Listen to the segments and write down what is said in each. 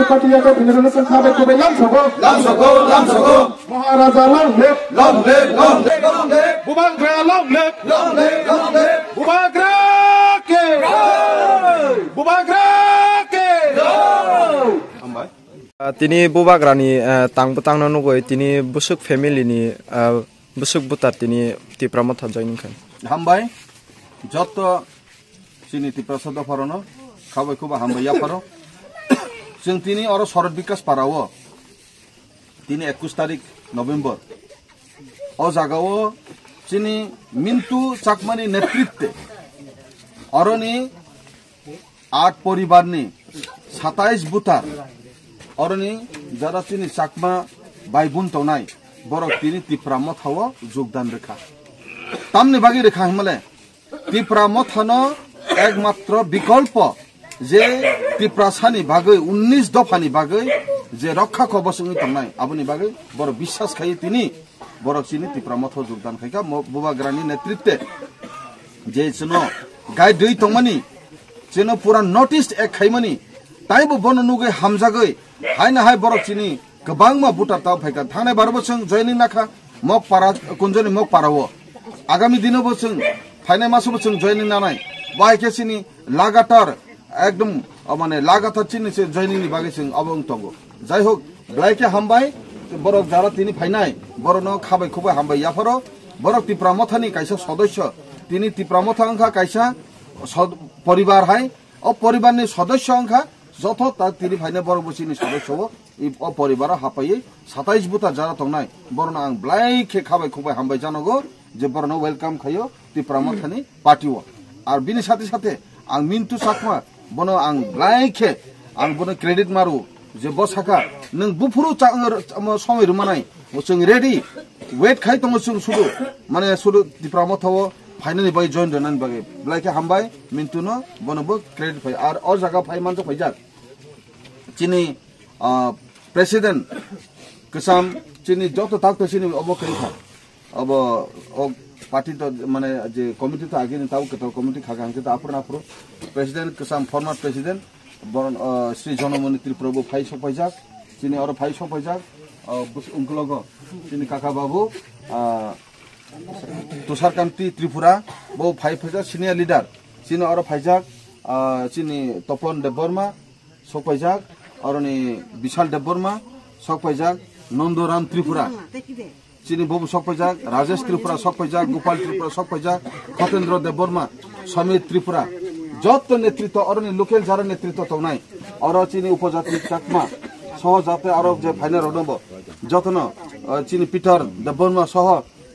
Patia ke Pinjana Sankhabe Kube Lam Soko, Maharaja long live, Bubagra long live, Bubagra ke, Tini Bubagrani Tangbutang Nogoi, Tini Busuk family ni Busuk Butar Tini Tipramota joining kan. Hambai, Joto Sini Tiprasada Farono, Kawakuba Hamba Yaparo, Sintini or Sorbikas Parawo, Tini 21 tarik November, Ozagawo, Sini Mintu Chakmani Netritte, Oroni Art Poribarni, 27 Butar. Oroni jara tini sakma baibun tonai borok tini tipramot hawa jogdan rekha tamne bagi rekha himale tipramot hano ekmatro bikolpo je tiprasani bagai 19 dofani bagai je rakha kobosungi tonai aboni bagai boro বিশ্বাস khai tini borok tini tipramot hawa jogdan khaika Bubagrani netritwe je chino gai dui tongmani chino pura notice ek khaimani taibo bono nugai hamjagai Haina hai borok chini kebang ma buta tau phaika thane barbo sung joining nakha mok para kunjoni mok parawo agami dino bo sung phaine masu bo sung joining nanai bai ke chini lagatar ekdom mane lagatar chini se joining ni bage sung abong tongo jai hok blai ke hambai borok jara tini phainai borono khabai khubai hambai yafaro borok tipramothani kaisa সদস্য tini tipramoth angkha kaisa poribar hai o poribar ni সদস্য angkha যত তা তিনি ফাইনে বড় বসিনি সদস্য এই পরিবার হাপাই 27 বুতা যারা তংনাই বরনা আং ব্লাই খে খাবাই খুবাই হামবাই জানগো যে বরনা ওয়েলকাম খাইও তিপ্রামত খানি পার্টিও আর বিনি সাথে সাথে আং মিন্টু সাকমা বনো আং ব্লাই খে আং বনো ক্রেডিট মারু যে বসাকা নং বুফুরু সময় রুমানাই ওসং রেডি ওয়েট খাই তং সুং সুদু মানে সুদু তিপ্রামত হও ফাইনালি বাই জয়েন দনান বাগে ব্লাইকে হামবাই মিন্টুনো বনবো ক্রেডিট ফাই আর অ জায়গা ফাই মানতো ফাইজাক চিনি প্রেসিডেন্ট কসাম চিনি যত তাক চিনি অব কইখা অব ও পার্টি তো মানে যে কমিটি তো আগে তাও কত কমিটি খাগাংতে তো আপনা আপরো প্রেসিডেন্ট কসাম ফরমার প্রেসিডেন্ট বরন শ্রী জনমনি ত্রিপ্রভু ফাই সপাইজাক চিনি আর ফাই সপাইজাক উনকলগ চিনি কাকা বাবু তুষারকান্তি ত্রিপুরা বউ ফাই ফাইজাক সিনিয়র লিডার চিনি আর ফাইজাক চিনি তপন দেববর্মা সপাইজাক অরনি বিশাল দেববর্মা সপাইজাক নন্দরাম ত্রিপুরা চিনি ববু সপাইজাক রাজেশ ত্রিপুরা সপাইজাক গোপাল ত্রিপুরা সপাইজাক খতেন্দ্র দেববর্মা সমীর ত্রিপুরা যত নেতৃত্ব অরনি লোকাল যারা নেতৃত্ব তনাই অর চিনি উপজাতি চাকমা সহ যাতে আরো যে ফাইনাল রডব যতন চিনি পিটার দেববর্মা সহ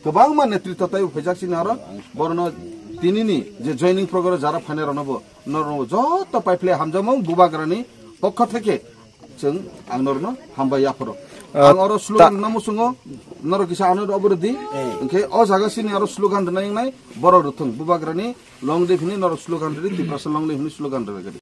गोबां नेतृत्व ताई फैजाक चिनि आरो बरनो तिनिनि जे जॉइनिंग प्रग्राम जारा फाइनाल रनबो नरनो जत पाइप्ले हामजामौ बुबाग्रानि पक्ष थेके जों आं नरनो हामबाय याफरो आं आरो स्लोगान नामुसुङो नर किसा आनो अबरदि ओंखे अ जागासिनि आरो स्लोगान दनायनाय बर रुथुं बुबाग्रानि लं लिभनि नर स्लोगान दि तिप्रास लं लिभनि स्लोगान दि